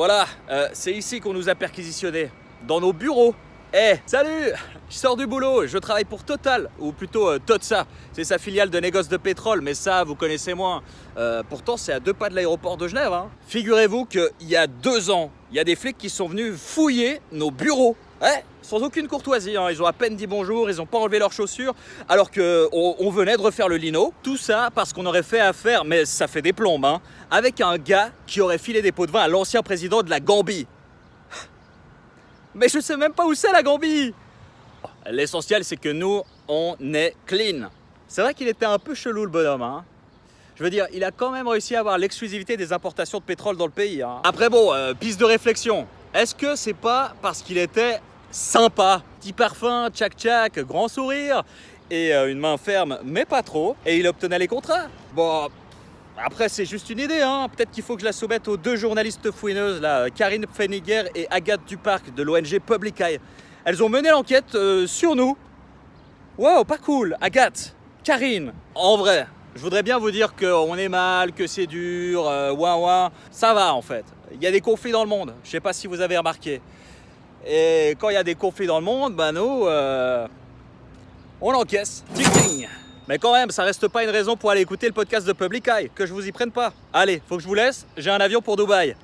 Voilà, c'est ici qu'on nous a perquisitionnés, dans nos bureaux. Salut! Je sors du boulot, je travaille pour Total, ou plutôt Totsa. C'est sa filiale de négoce de pétrole, mais ça, vous connaissez moins. Pourtant, c'est à 2 pas de l'aéroport de Genève. Figurez-vous qu'il y a 2 ans, il y a des flics qui sont venus fouiller nos bureaux. Sans aucune courtoisie, ils ont à peine dit bonjour, ils n'ont pas enlevé leurs chaussures, alors qu'on venait de refaire le lino. Tout ça parce qu'on aurait fait affaire, mais ça fait des plombes, avec un gars qui aurait filé des pots de vin à l'ancien président de la Gambie. Mais je sais même pas où c'est la Gambie. L'essentiel, c'est que nous, on est clean. C'est vrai qu'il était un peu chelou le bonhomme, Je veux dire, il a quand même réussi à avoir l'exclusivité des importations de pétrole dans le pays. Après bon, piste de réflexion. Est-ce que c'est pas parce qu'il était sympa? Petit parfum, tchac-tchac, grand sourire et une main ferme, mais pas trop. Et il obtenait les contrats. Bon, après c'est juste une idée. Peut-être qu'il faut que je la soumette aux 2 journalistes fouineuses, là, Karine Pfenniger et Agathe Duparc de l'ONG Public Eye. Elles ont mené l'enquête sur nous. Wow, pas cool. Agathe, Karine, en vrai, je voudrais bien vous dire qu'on est mal, que c'est dur, ouin. Ça va en fait. Il y a des conflits dans le monde. Je sais pas si vous avez remarqué. Et quand il y a des conflits dans le monde, nous, on encaisse. Ting. Mais quand même, ça reste pas une raison pour aller écouter le podcast de Public Eye, que je vous y prenne pas. Allez, faut que je vous laisse, j'ai un avion pour Dubaï.